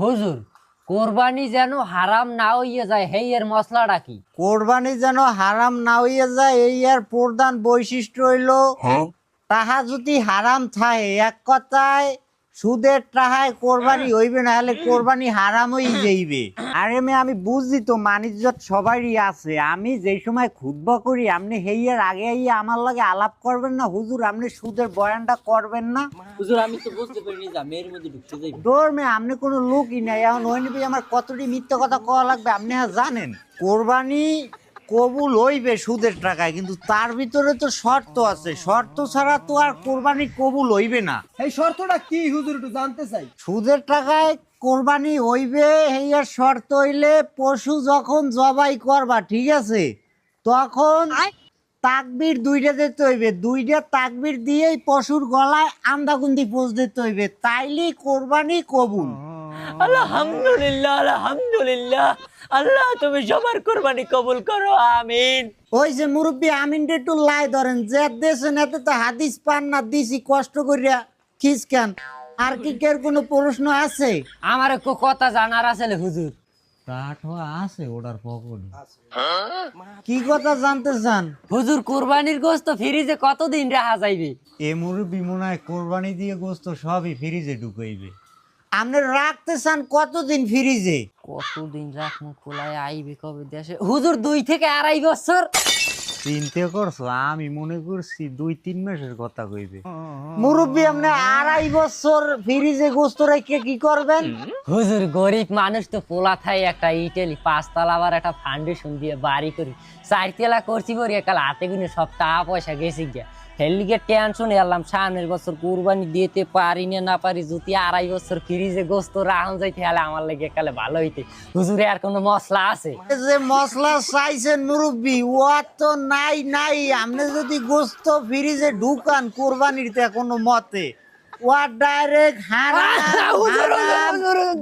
হুজুর কোরবানি যেন হারাম না হইয়া যায় হেই এর মশলাটা কি? কোরবানি যেন হারাম না হইয়া যায় এই আর প্রধান বৈশিষ্ট্য হইল তাহা যদি হারাম থাকে এক কথায় সুদের টাহায় কোরবানি হইবে না হলে কোরবানি হারাম হয়ে যাইবে। আরে আমি বুঝছি তো মানিজ্জত সবারই আছে। আমি যেই সময় খুতবা করি আপনি হেইয়ার আগে আমার লাগে আলাপ করবেন না হুজুর, আপনি সুদের বয়ানটা করবেন না। হুজুর আমি তো বুঝতে পারিনি যে মেয়ের মধ্যে ঢুকতে যাই। দৌড় আপনি কোনো লোকই নাই, এখন ওই নিবি আমার কতটি মিথ্যা কথা কওয়া লাগবে আপনি জানেন। কোরবানি কবুল হইবে সুদের টাকায়, কিন্তু তার ভিতরে তো শর্ত আছে, শর্ত ছাড়া তো আর কোরবানি কবুল হইবে না। এই শর্তটা কি হুজুর একটু জানতে চাই। সুদের টাকায় কোরবানি হইবে এইয়ার শর্ত হইলে পশু যখন জবাই করবা ঠিক আছে তখন তাকবীর দুইটা দিতে হইবে, দুইটা তাকবীর দিয়েই পশুর গলায় আন্দাগুন্দি পোজ দিতে হইবে, তাইলেই কোরবানি কবুল। আলহামদুলিল্লাহ আলহামদুলিল্লাহ, আল্লাহ তুমি সবার কোরবানি কবুল করো, আমিন। ওই যে মুরব্বী আমিনটা একটু লাই ধরেন, যে দেশেন এতে তো হাদিস পান না, দিছি কষ্ট করিয়া খিসকান। আর কি কের কোনো প্রশ্ন আছে? আমার একটু কথা জানার আছে হুজুর। আছে ওটার পকড়ি, কি কথা জানতে চান? হুজুর কোরবানির গোশত ফ্রিজে কতদিন রাখা যাইবে? এ মুরব্বী মনে হয় কোরবানি দিয়ে গোস্ত সবই ফ্রিজে ঢুকাইবে। আপনি রাখতে চান কতদিন ফ্রিজে? কতদিন রাখমু খোলায় আইবে কবে দেশে? হুজুর 2 থেকে 2.5 বছর। চিন্তা করছো? আমি মনে করছি 2-3 মাসের কথা কইবে। মুরব্বী আপনি 2.5 বছর ফ্রিজে গোস্ত রেখে কি করবেন? হুজুর গরিব মানুষ তো পোলা থাই একটা ইটালি 5 তলা আবার একটা ফাউন্ডেশন দিয়ে বাড়ি করি, 4 তলা করছি পরে একাল হাতে গুনে সব টাকা পয়সা গেছে গিয়া। হেলিকে টেনশন এলাম সামনের বছর কুরবানি দিতে পারি না পারি, যদি 2.5 বছর ফ্রিজে গোস্ত রাখুন যাইতে হলে আমার লাগে একালে ভালো হইতে। হুজুরে আর কোনো মশলা আছে? যে মশলা চাইছেন মুরব্বী ও তো নাই। আপনি যদি গোস্ত ফ্রিজে ঢুকান কোরবানিতে কোনো মতে ও ডাইরেক্ট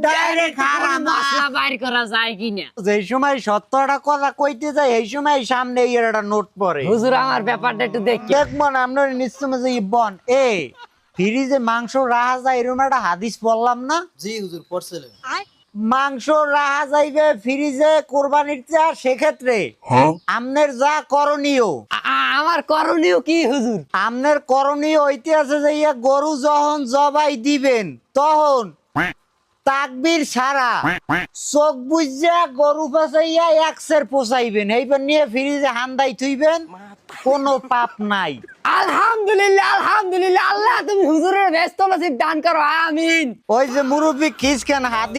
ডাইরেক্ট হারাম। মশলা বাইর করা যায় কিনা? যেই সময় সত্যটা কথা কইতে যায় এই সময় সামনে এই একটা নোট পড়ে। হুজুর আমার ব্যাপারটা একটু দেখি। দেখবেন আপনার নিশ্চয় যে বন এ ফ্রিজে মাংস রাখা যায় এরকম একটা হাদিস বললাম না? জি হুজুর পড়ছিলেন। মাংস রাখা যাইবে ফ্রিজে কোরবানির চা, সেক্ষেত্রে আমনের যা করণীয়। আমার করণীয় কি হুজুর? আমনের করণীয় হইতে আছে যে ইয়া গরু যখন জবাই দিবেন তখন তাকবীর ছাড়া চোখ বুঝা গরু ফাঁসাইয়া একসের পোষাইবেন, এইবার নিয়ে ফ্রিজে হান্দাই থুইবেন, কোনো পাপ নাই। আলহামদুলিল্লাহ আলহামদুলিল্লাহ, আল্লাহ তুমি হুজুরের ব্যস্ত নসিব দান করো, আমিন। ওই যে মুরব্বী খিসখান হাদিস